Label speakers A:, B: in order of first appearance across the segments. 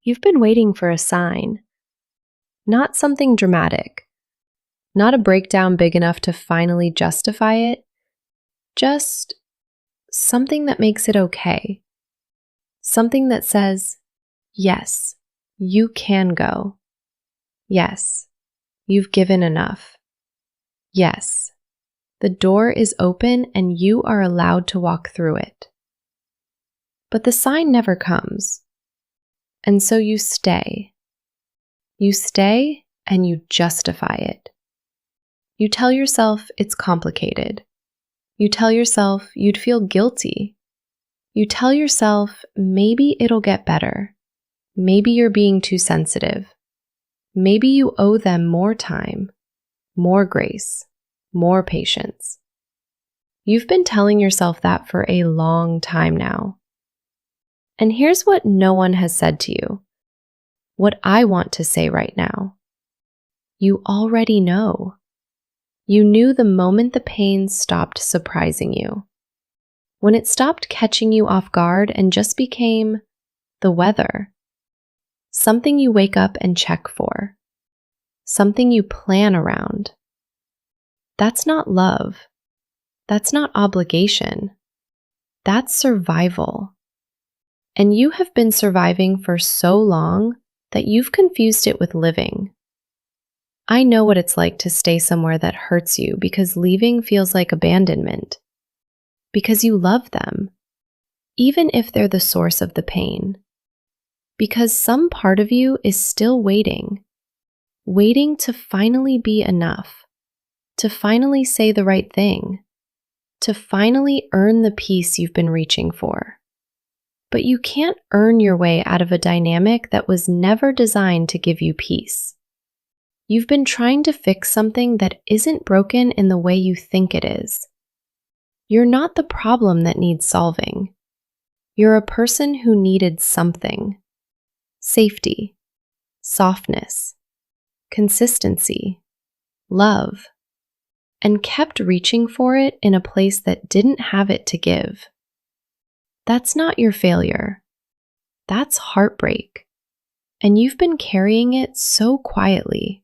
A: You've been waiting for a sign, not something dramatic, not a breakdown big enough to finally justify it, just something that makes it okay. Something that says, yes, you can go. Yes, you've given enough. Yes, the door is open and you are allowed to walk through it. But the sign never comes. And so you stay. You stay and you justify it. You tell yourself it's complicated. You tell yourself you'd feel guilty. You tell yourself maybe it'll get better. Maybe you're being too sensitive. Maybe you owe them more time, more grace, more patience. You've been telling yourself that for a long time now. And here's what no one has said to you. What I want to say right now. You already know. You knew the moment the pain stopped surprising you. When it stopped catching you off guard and just became the weather. Something you wake up and check for. Something you plan around. That's not love. That's not obligation. That's survival. And you have been surviving for so long that you've confused it with living. I know what it's like to stay somewhere that hurts you because leaving feels like abandonment. Because you love them, even if they're the source of the pain. Because some part of you is still waiting to finally be enough, to finally say the right thing, to finally earn the peace you've been reaching for. But you can't earn your way out of a dynamic that was never designed to give you peace. You've been trying to fix something that isn't broken in the way you think it is. You're not the problem that needs solving. You're a person who needed something. Safety, softness, consistency, love, and kept reaching for it in a place that didn't have it to give. That's not your failure. That's heartbreak. And you've been carrying it so quietly,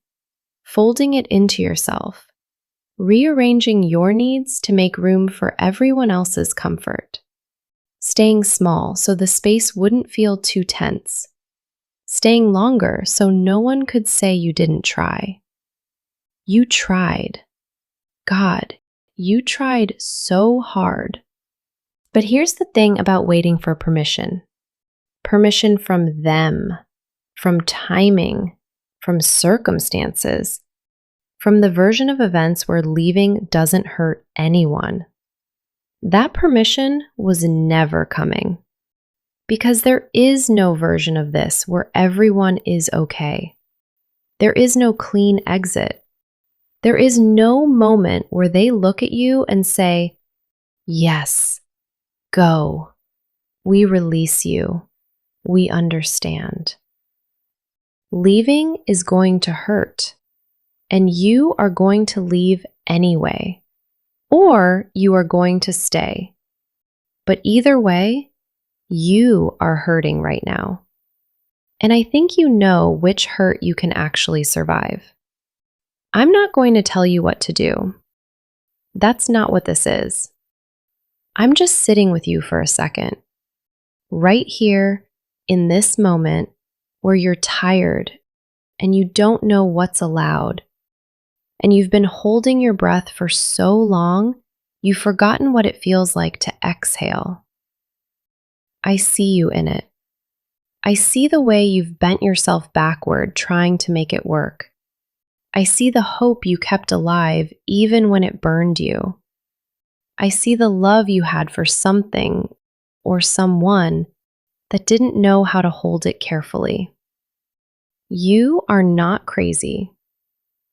A: folding it into yourself, rearranging your needs to make room for everyone else's comfort, staying small so the space wouldn't feel too tense, staying longer so no one could say you didn't try. You tried. God, you tried so hard. But here's the thing about waiting for permission. Permission from them, from timing, from circumstances, from the version of events where leaving doesn't hurt anyone. That permission was never coming. Because there is no version of this where everyone is okay. There is no clean exit. There is no moment where they look at you and say, yes, go. We release you. We understand. Leaving is going to hurt. And you are going to leave anyway. Or you are going to stay. But either way, you are hurting right now. And I think you know which hurt you can actually survive. I'm not going to tell you what to do. That's not what this is. I'm just sitting with you for a second. Right here, in this moment, where you're tired and you don't know what's allowed. And you've been holding your breath for so long, you've forgotten what it feels like to exhale. I see you in it. I see the way you've bent yourself backward trying to make it work. I see the hope you kept alive even when it burned you. I see the love you had for something or someone that didn't know how to hold it carefully. You are not crazy.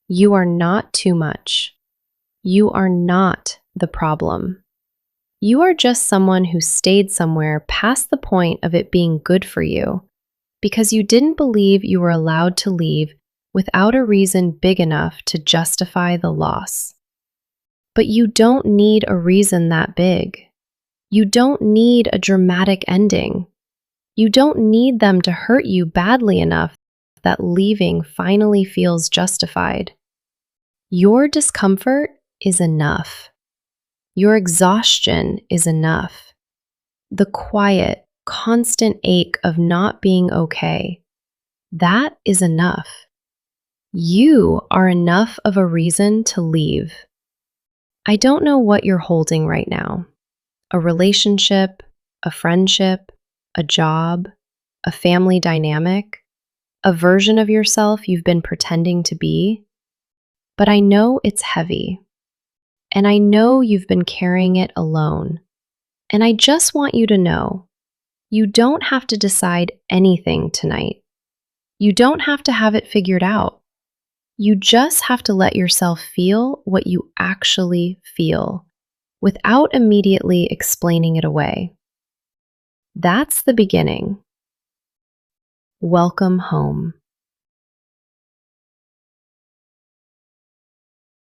A: You are not too much. You are not the problem. You are just someone who stayed somewhere past the point of it being good for you because you didn't believe you were allowed to leave without a reason big enough to justify the loss. But you don't need a reason that big. You don't need a dramatic ending. You don't need them to hurt you badly enough that leaving finally feels justified. Your discomfort is enough. Your exhaustion is enough. The quiet, constant ache of not being okay, that is enough. You are enough of a reason to leave. I don't know what you're holding right now. A relationship, a friendship, a job, a family dynamic, a version of yourself you've been pretending to be. But I know it's heavy. And I know you've been carrying it alone. And I just want you to know, you don't have to decide anything tonight. You don't have to have it figured out. You just have to let yourself feel what you actually feel without immediately explaining it away. That's the beginning. Welcome home.